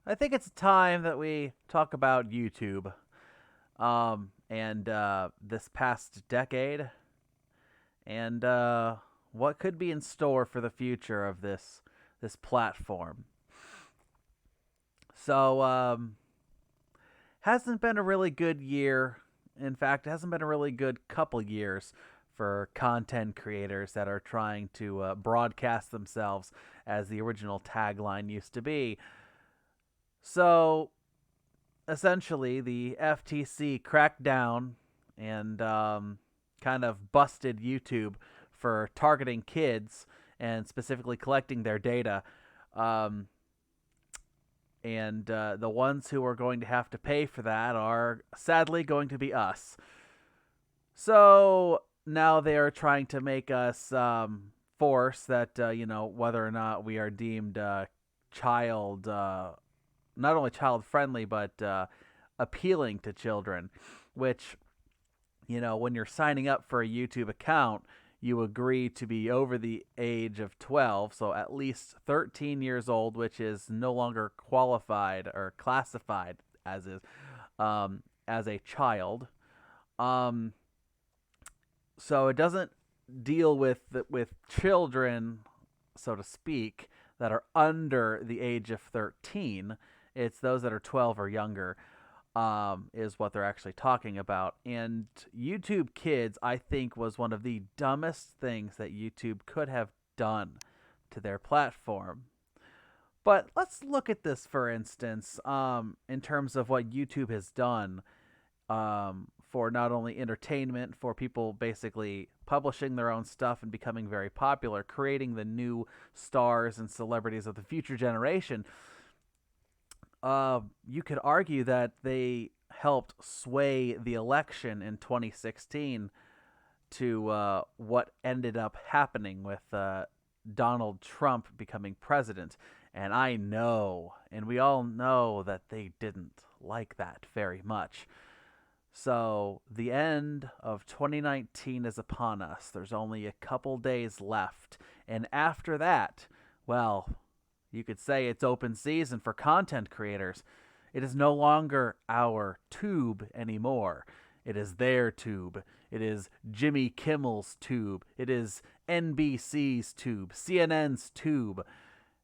I think it's time that we talk about YouTube and this past decade and what could be in store for the future of this platform. So, hasn't been a really good year. In fact, it hasn't been a really good couple years for content creators that are trying to broadcast themselves, as the original tagline used to be. So, essentially, the FTC cracked down and kind of busted YouTube for targeting kids and specifically collecting their data. Um, and the ones who are going to have to pay for that are sadly going to be us. So now they are trying to make us force that, whether or not we are deemed child, not only child friendly, but appealing to children, which, when you're signing up for a YouTube account, you agree to be over the age of 12, so at least 13 years old, which is no longer qualified or classified as a child. Um, so it doesn't deal with children, so to speak, that are under the age of 13. It's those that are 12 or younger, is what they're actually talking about. And YouTube Kids, I think, was one of the dumbest things that YouTube could have done to their platform. But let's look at this, for instance, in terms of what YouTube has done for not only entertainment, for people basically publishing their own stuff and becoming very popular, creating the new stars and celebrities of the future generation. You could argue that they helped sway the election in 2016 to what ended up happening with Donald Trump becoming president. And I know, and we all know, that they didn't like that very much. So the end of 2019 is upon us. There's only a couple days left. And after that, well, you could say it's open season for content creators. It is no longer our tube anymore. It is their tube. It is Jimmy Kimmel's tube. It is NBC's tube, CNN's tube.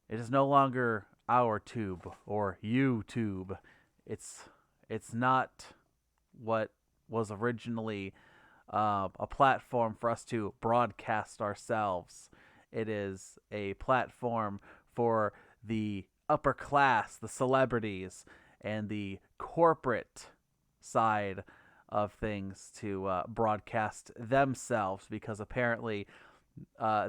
It is no longer our tube or YouTube. It's it's not what was originally a platform for us to broadcast ourselves. It is a platform for the upper class, the celebrities, and the corporate side of things to broadcast themselves, because apparently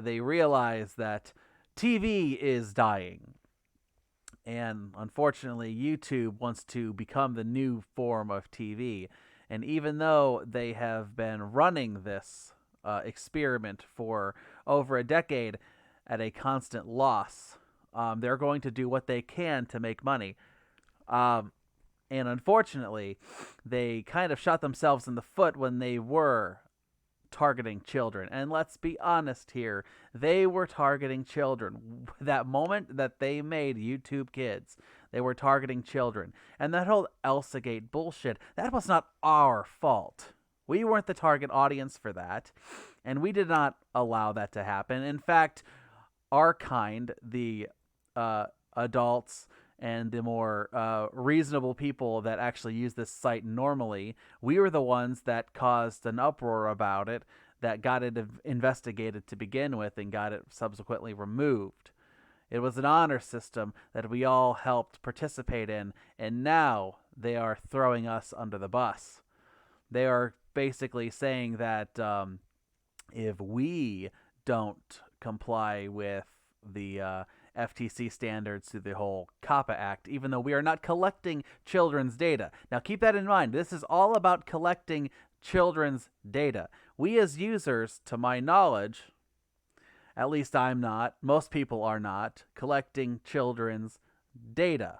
they realize that TV is dying. And unfortunately, YouTube wants to become the new form of TV. And even though they have been running this experiment for over a decade at a constant loss, they're going to do what they can to make money. Um, and unfortunately, they kind of shot themselves in the foot when they were targeting children. And let's be honest here, they were targeting children. That moment that they made YouTube Kids, they were targeting children. And that whole Elsagate bullshit, that was not our fault. We weren't the target audience for that. And we did not allow that to happen. In fact, our kind, the adults and the more reasonable people that actually use this site normally, we were the ones that caused an uproar about it, that got it investigated to begin with and got it subsequently removed. It was an honor system that we all helped participate in, and now they are throwing us under the bus. They are basically saying that if we don't comply with the FTC standards through the whole COPPA Act, even though we are not collecting children's data. Now, keep that in mind. This is all about collecting children's data. We, as users, to my knowledge, at least I'm not, most people are not, collecting children's data.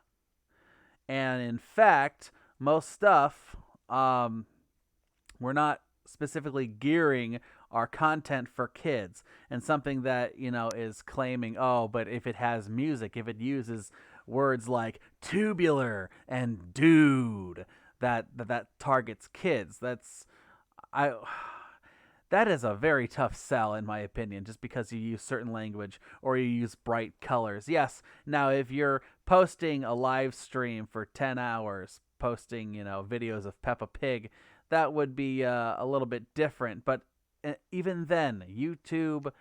And in fact, most stuff, we're not specifically gearing our content for kids. And something that, is claiming, oh, but if it has music, if it uses words like tubular and dude that targets kids. I that is a very tough sell, in my opinion, just because you use certain language or you use bright colors. Yes, now if you're posting a live stream for 10 hours, posting, videos of Peppa Pig, that would be a little bit different. But even then, YouTube,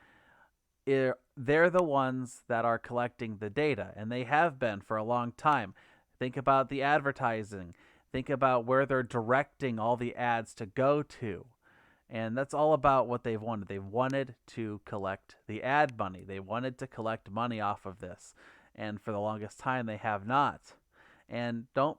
they're the ones that are collecting the data, and they have been for a long time. Think about the advertising. Think about where they're directing all the ads to go to. And that's all about what they've wanted. They've wanted to collect the ad money. They wanted to collect money off of this. And for the longest time, they have not. And don't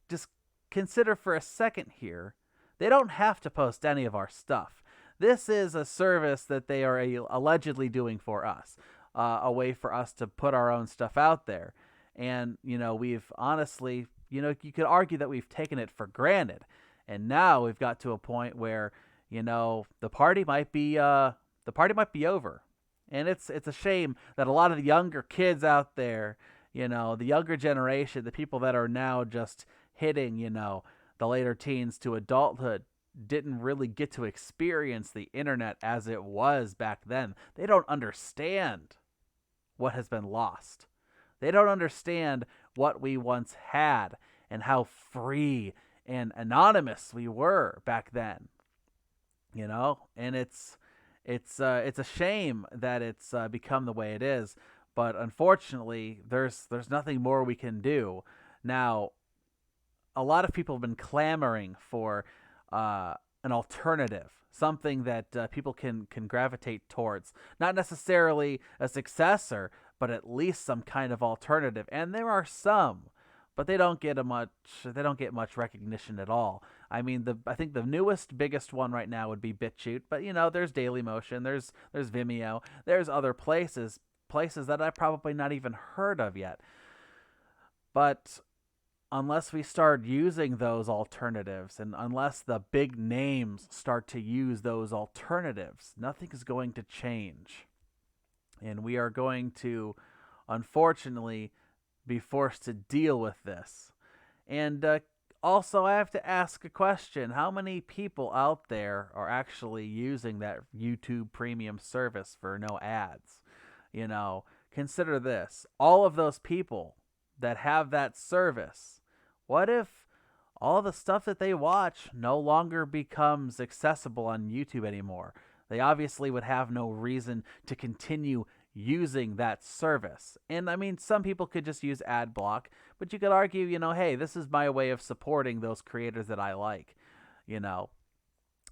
just consider for a second here, they don't have to post any of our stuff. This is a service that they are allegedly doing for us, a way for us to put our own stuff out there. And, we've honestly, you could argue that we've taken it for granted. And now we've got to a point where, the party might be over. And it's a shame that a lot of the younger kids out there, the younger generation, the people that are now just hitting, the later teens to adulthood, didn't really get to experience the internet as it was back then. They don't understand what has been lost. They don't understand what we once had and how free and anonymous we were back then. And it's a shame that it's become the way it is. But unfortunately, there's nothing more we can do. Now, a lot of people have been clamoring for an alternative, something that people can gravitate towards. Not necessarily a successor, but at least some kind of alternative. And there are some, but they don't get much recognition at all. I mean, I think the newest, biggest one right now would be BitChute, but there's Dailymotion, there's Vimeo, there's other places that I probably not even heard of yet. But unless we start using those alternatives, and unless the big names start to use those alternatives, nothing is going to change. And we are going to, unfortunately, be forced to deal with this. And also, I have to ask a question. How many people out there are actually using that YouTube Premium service for no ads? Consider this. All of those people that have that service, what if all the stuff that they watch no longer becomes accessible on YouTube anymore? They obviously would have no reason to continue using that service. And I mean, some people could just use ad block, but you could argue, hey, this is my way of supporting those creators that I like,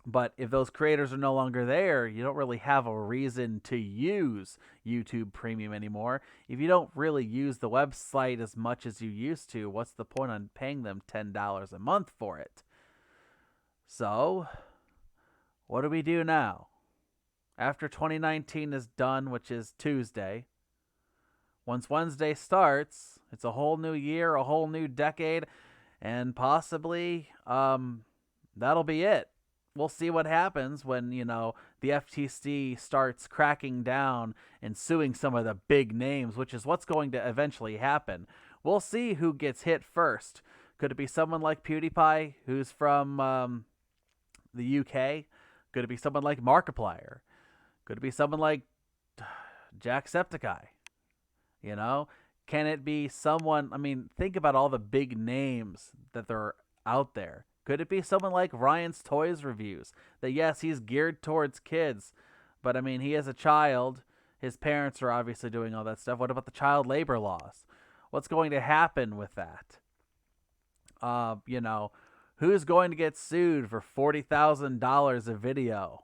But if those creators are no longer there, you don't really have a reason to use YouTube Premium anymore. If you don't really use the website as much as you used to, what's the point on paying them $10 a month for it? So, what do we do now? After 2019 is done, which is Tuesday, once Wednesday starts, it's a whole new year, a whole new decade, and possibly that'll be it. We'll see what happens when, the FTC starts cracking down and suing some of the big names, which is what's going to eventually happen. We'll see who gets hit first. Could it be someone like PewDiePie, who's from the UK? Could it be someone like Markiplier? Could it be someone like Jacksepticeye? Can it be someone, think about all the big names that are out there. Could it be someone like Ryan's Toys Reviews? That, yes, he's geared towards kids, but he is a child. His parents are obviously doing all that stuff. What about the child labor laws? What's going to happen with that? Who's going to get sued for $40,000 a video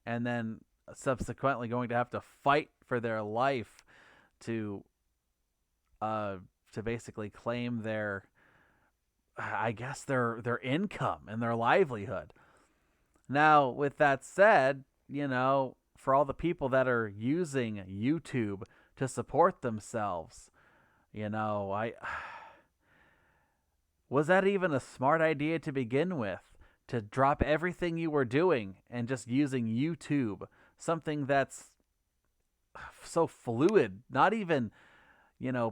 and then subsequently going to have to fight for their life to basically claim their income and their livelihood. Now, with that said, for all the people that are using YouTube to support themselves, was that even a smart idea to begin with? To drop everything you were doing and just using YouTube, something that's so fluid, not even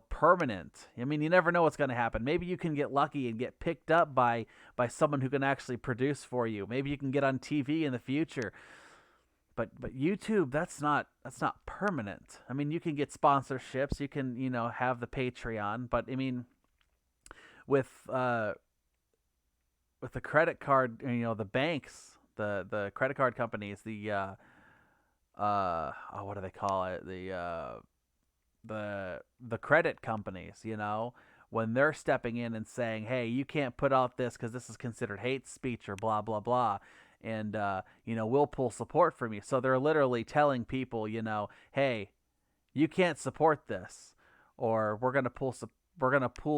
permanent. I mean, you never know what's going to happen. Maybe you can get lucky and get picked up by someone who can actually produce for you. Maybe you can get on TV in the future. But YouTube, that's not permanent. I mean, you can get sponsorships, you can have the Patreon, but I mean, with the credit card, the banks, the credit card companies, what do they call it? The credit companies, when they're stepping in and saying, "Hey, you can't put out this because this is considered hate speech or blah blah blah," and we'll pull support from you. So they're literally telling people, "Hey, you can't support this, or we're gonna pull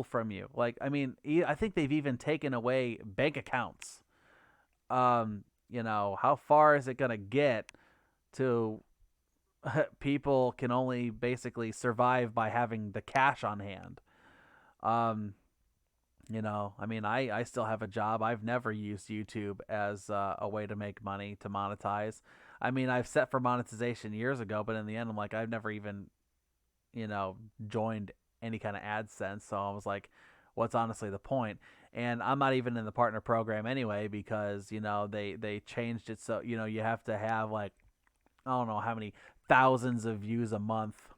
from you." Like, I mean, I think they've even taken away bank accounts. How far is it gonna get to people can only basically survive by having the cash on hand? Um, I mean, I still have a job. I've never used YouTube as a way to make money, to monetize. I mean, I've set for monetization years ago, but in the end, I'm like, I've never even, joined any kind of AdSense. So I was like, what's honestly the point? And I'm not even in the partner program anyway because, they changed it. So, you have to have like, I don't know how many thousands of views a month,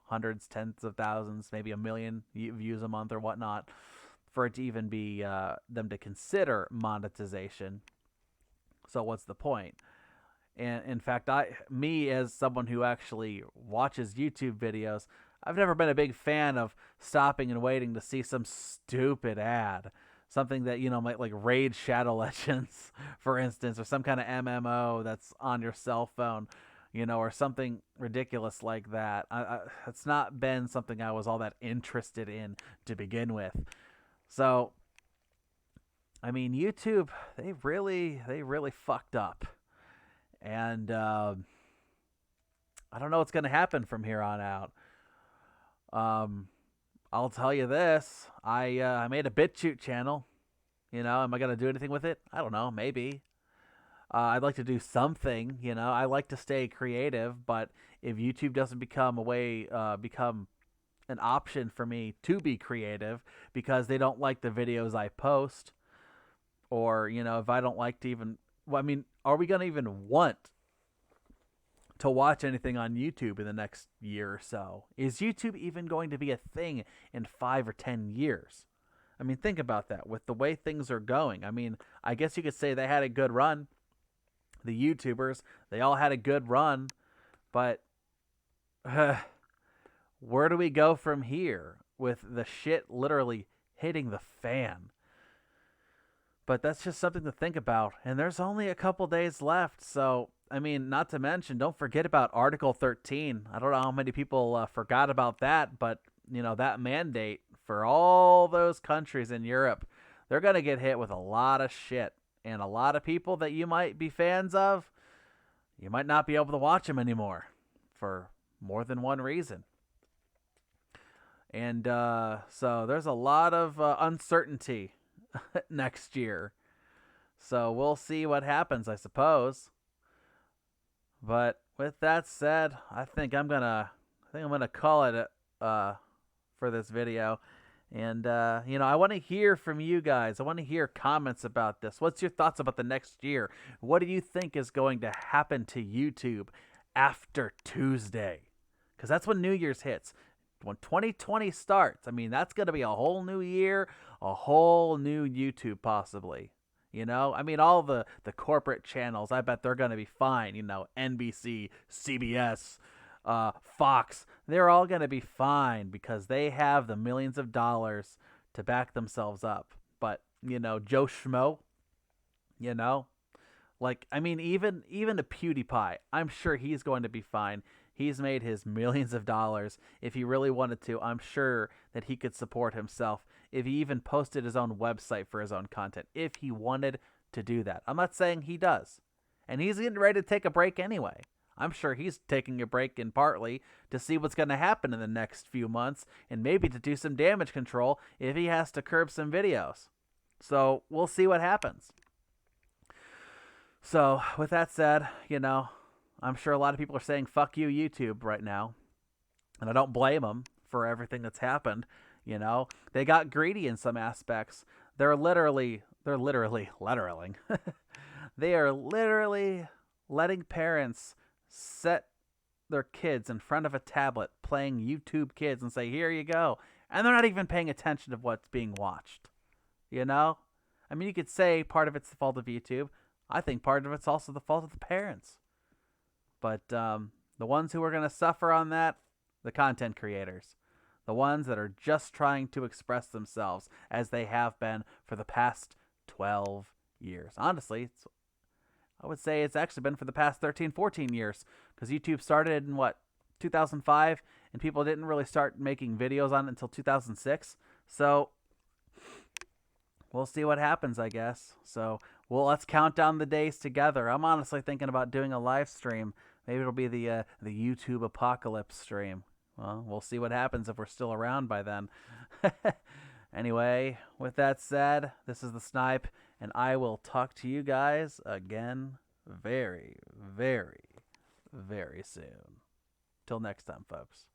hundreds, tens of thousands, maybe a million views a month or whatnot for it to even be them to consider monetization. So what's the point? And in fact, me as someone who actually watches YouTube videos, I've never been a big fan of stopping and waiting to see some stupid ad. Something that, might like Raid Shadow Legends, for instance, or some kind of MMO that's on your cell phone, or something ridiculous like that. It's not been something I was all that interested in to begin with. So, I mean, YouTube, they really fucked up. And I don't know what's going to happen from here on out. I'll tell you this. I made a BitChute channel. Am I going to do anything with it? I don't know. Maybe. I'd like to do something. I like to stay creative, but if YouTube doesn't become an option for me to be creative because they don't like the videos I post, or if I don't like to even, well, I mean, are we going to even want to watch anything on YouTube in the next year or so? Is YouTube even going to be a thing in 5 or 10 years? I mean, think about that with the way things are going. I mean, I guess you could say they had a good run. The YouTubers, they all had a good run, but where do we go from here with the shit literally hitting the fan? But that's just something to think about. And there's only a couple days left. So, I mean, not to mention, don't forget about Article 13. I don't know how many people forgot about that, but, that mandate for all those countries in Europe, they're going to get hit with a lot of shit. And a lot of people that you might be fans of, you might not be able to watch them anymore for more than one reason. And so there's a lot of uncertainty next year. So we'll see what happens, I suppose. But with that said, I think I'm gonna call it for this video. And I want to hear from you guys. I want to hear comments about this. What's your thoughts about the next year? What do you think is going to happen to YouTube after Tuesday? Because that's when New Year's hits. When 2020 starts, I mean, that's going to be a whole new year, a whole new YouTube possibly. I mean, all the corporate channels, I bet they're going to be fine. NBC, CBS, Fox, they're all going to be fine because they have the millions of dollars to back themselves up. But, Joe Schmo, like, I mean, even a PewDiePie, I'm sure he's going to be fine. He's made his millions of dollars. If he really wanted to, I'm sure that he could support himself if he even posted his own website for his own content, if he wanted to do that. I'm not saying he does. And he's getting ready to take a break anyway. I'm sure he's taking a break in partly to see what's going to happen in the next few months and maybe to do some damage control if he has to curb some videos. So we'll see what happens. So with that said, I'm sure a lot of people are saying fuck you YouTube right now. And I don't blame them for everything that's happened. You know, they got greedy in some aspects. They're literally lettering. They are literally letting parents set their kids in front of a tablet playing YouTube Kids and say, "Here you go," and they're not even paying attention to what's being watched. You know, I mean, you could say part of it's the fault of YouTube. I think part of it's also the fault of the parents. But the ones who are going to suffer on that, the content creators, the ones that are just trying to express themselves as they have been for the past 12 years. Honestly, I would say it's actually been for the past 13, 14 years, because YouTube started in what, 2005, and people didn't really start making videos on it until 2006. So we'll see what happens, I guess. So, well, let's count down the days together. I'm honestly thinking about doing a live stream. Maybe it'll be the YouTube apocalypse stream. Well, we'll see what happens if we're still around by then. Anyway, with that said, this is the Snipe, and I will talk to you guys again very, very, very soon. Till next time, folks.